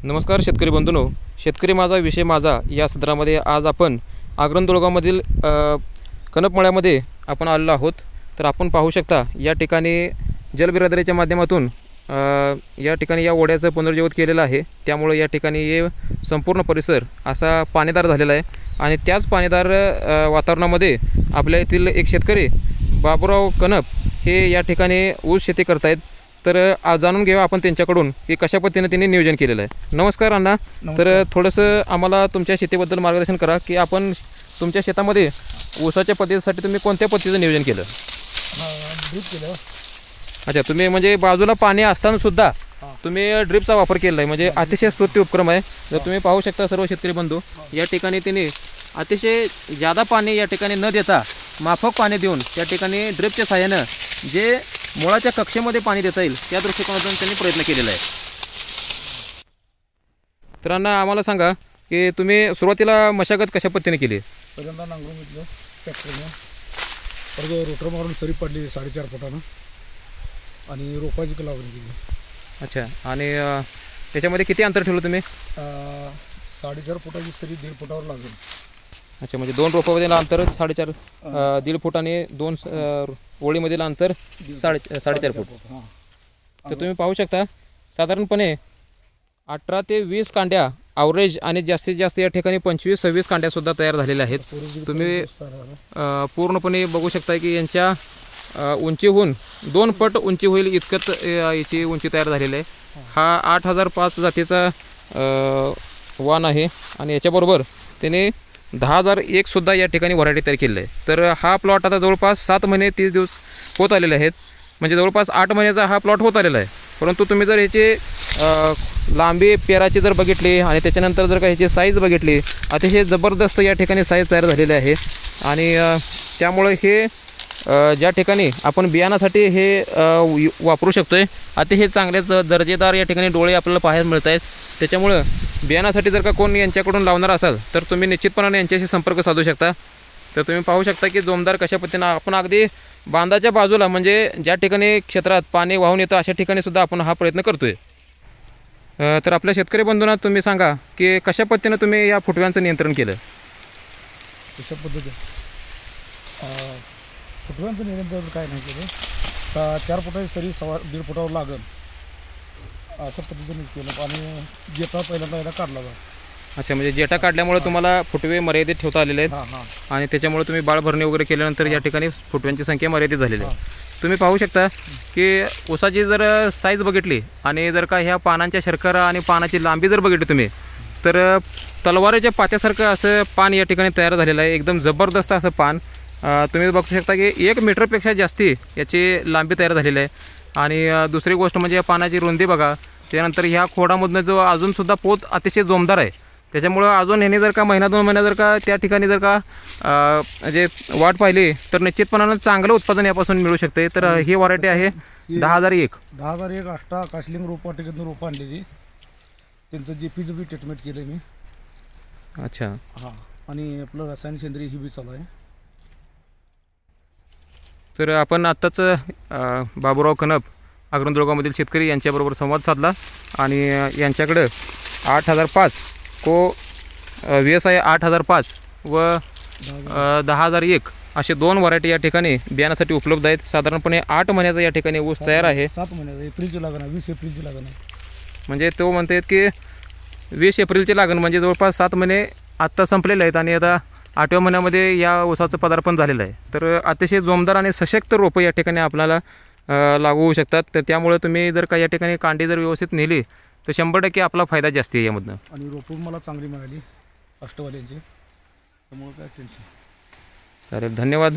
नमस्कार शेतकरी बंधूंनो, शेतकरी माझा विषय माझा या सदरामध्ये आज आपण आग्रंदोळगावमधील कनपमळ्यामध्ये आपण आलेलो आहोत। तर आपण पाहू शकता या ठिकाणी जलबिरादरीच्या माध्यमातून या ठिकाणी या ओढ्याचं पुनर्जीवित केलेलं आहे। त्यामुळे या ठिकाणी हे संपूर्ण परिसर असा पाणीदार झालेला आहे आणि त्याच पाणीदार वातावरणामध्ये आपल्या येथील एक शेतकरी बाबूराव कनप हे या ठिकाणी ऊस शेती करतायत। तर जाणून घेऊ आपण त्यांच्याकडून की कशा पद्धतीने त्यांनी नियोजन केलेलं आहे। नमस्कार अण्णा, तर थोडंसं आम्हाला तुमच्या शेतीबद्दल मार्गदर्शन करा की आपण तुमच्या शेतामध्ये ऊसाच्या पद्धतीसाठी तुम्ही कोणत्या पद्धतीचं नियोजन केलं? ड्रिप केलं। अच्छा, तुम्ही म्हणजे बाजूला पाणी असताना सुद्धा तुम्ही ड्रिपचा वापर केला आहे, म्हणजे अतिशय स्तुत्य उपक्रम आहे। जर तुम्ही पाहू शकता सर्व शेतकरी बंधू, या ठिकाणी त्यांनी अतिशय जादा पाणी या ठिकाणी न देता माफक पाणी देऊन त्या ठिकाणी ड्रिपच्या सहाय्यानं जे मुळाच्या कक्षेमध्ये पाणी देता येईल त्या दृष्टिकोनातून त्यांनी प्रयत्न केलेला आहे। तर अण्णा आम्हाला सांगा की तुम्ही सुरुवातीला मशागत कशा पद्धतीने केली? पहिल्यांदा नांगरून घेतलं ट्रॅक्टरने, परत रोटर मारून सरी पडली 4.5 फुटानं आणि रोपाची लावणी केली। अच्छा, आणि त्याच्यामध्ये किती अंतर ठेवलं तुम्ही? 4.5 फुटाची सरी 1.5 फुटावर लागेल। अच्छा, म्हणजे 2 रोपामधील अंतर 4.5 1.5 फूट आणि 2 ओळीमधील अंतर 4.5 फूट। तर तुम्ही पाहू शकता साधारणपणे 18 ते 20 कांड्या ॲव्हरेज आणि जास्तीत जास्त या ठिकाणी 25-26 कांड्यासुद्धा तयार झालेल्या आहेत। तुम्ही पूर्णपणे बघू शकता की यांच्या उंचीहून 2 पट उंची होईल इतकंच याची उंची तयार झालेली आहे। हा 8005 जातीचा वाण आहे आणि याच्याबरोबर त्याने 10,001 सुद्धा या ठिकाणी व्हरायटी तयार केलेली आहे। तर हा प्लॉट आता जवळपास 7 महिने 30 दिवस होत आलेले आहेत, म्हणजे जवळपास 8 महिन्याचा हा प्लॉट होत आलेला आहे। परंतु तुम्ही जर ह्याची लांबी पेराची जर बघितली आणि त्याच्यानंतर जर का ह्याची साईज बघितली, अतिशय जबरदस्त या ठिकाणी साईज तयार झालेली आहे। आणि त्यामुळे हे ज्या ठिकाणी आपण बियाणासाठी हे वापरू शकतोय, अतिशय चांगलेच दर्जेदार या ठिकाणी डोळे आपल्याला पाहायला मिळत आहेत। त्याच्यामुळं बियाणासाठी जर का कोण यांच्याकडून लावणार असाल तर तुम्ही निश्चितपणाने यांच्याशी संपर्क साधू शकता। तर तुम्ही पाहू शकता की जोमदार कशा पद्धतीनं आपण अगदी बांधाच्या बाजूला, म्हणजे ज्या ठिकाणी क्षेत्रात पाणी वाहून येतं अशा ठिकाणी सुद्धा आपण हा प्रयत्न करतोय। तर आपल्या शेतकरी बंधूंना तुम्ही सांगा की कशा पद्धतीनं तुम्ही या फुटव्यांचं नियंत्रण केलं? कशा पद्धतीने फुटव्यांचं नियंत्रण काय नाही केलं, 4 फुटाची सरी 1.5 फुटावर लागेल अशा पद्धतीने केलं आणि जेटा पहिल्यांदा याला काढला जातो। अच्छा, म्हणजे जेटा काढल्यामुळे तुम्हाला फुटवे मर्यादित ठेवता आलेले आहेत आणि त्याच्यामुळे तुम्ही बाळ भरणी वगैरे केल्यानंतर या ठिकाणी फुटव्यांची संख्या मर्यादित झालेली आहे। तुम्ही पाहू शकता की ऊसाची जर साईज बघितली आणि जर का ह्या पानांच्या शर्करा आणि पानाची लांबी जर बघितली तुम्ही, तर तलवारीच्या पात्यासारखं असं पान या ठिकाणी तयार झालेलं आहे। एकदम जबरदस्त असं पान तुम्ही बघू शकता की 1 मीटरपेक्षा जास्ती याची लांबी तयार झालेली आहे। आणि दुसरी गोष्ट म्हणजे या पानाची रुंदी बघा, त्यानंतर ह्या खोडामधनं जो अजूनसुद्धा पोत अतिशय जोमदार आहे। त्याच्यामुळं अजून ह्याने जर का 1-2 महिना जर का त्या ठिकाणी जर का म्हणजे वाट पाहिली तर निश्चितपणानं चांगलं उत्पादन यापासून मिळू शकते। तर ही व्हरायटी आहे 10,001 अष्टा काशलिंग रोपवाटिकेतून रोपं आणलेली, त्यांचं JP ट्रीटमेंट केलं मी। अच्छा, हां, आणि आपलं रसायन सेंद्रिय ही बी चालू आहे। तर आपण आत्ताच बाबूराव कनप आग्रंदोळगावमधील शेतकरी यांच्याबरोबर संवाद साधला आणि यांच्याकडं 8005 को VSI 8005 व 10,001 असे 2 व्हरायटी या ठिकाणी बियाणासाठी उपलब्ध आहेत। साधारणपणे 8 महिन्याचा या ठिकाणी ऊस तयार आहे। 7 महिन्याचा एप्रिलची लागण आहे, 20 एप्रिलची लागण आहे। म्हणजे तो म्हणतात की 20 एप्रिलची लागण, म्हणजे जवळपास 7 महिने आत्ता संपलेले आहेत आणि आता 8व्या महिन्यामध्ये या ऊसाचं पदार्पण झालेलं आहे। तर अतिशय जोमदार आणि सशक्त रोपं या ठिकाणी आपल्याला लागू होऊ शकतात। तर त्यामुळे तुम्ही जर का या ठिकाणी कांडी जर व्यवस्थित नेली तर 100% आपला फायदा जास्ती आहे यामधनं। आणि रोपं मला चांगली मिळाली अष्टवाल्यांची, त्यामुळे काय टेन्शन। चालेल, धन्यवाद।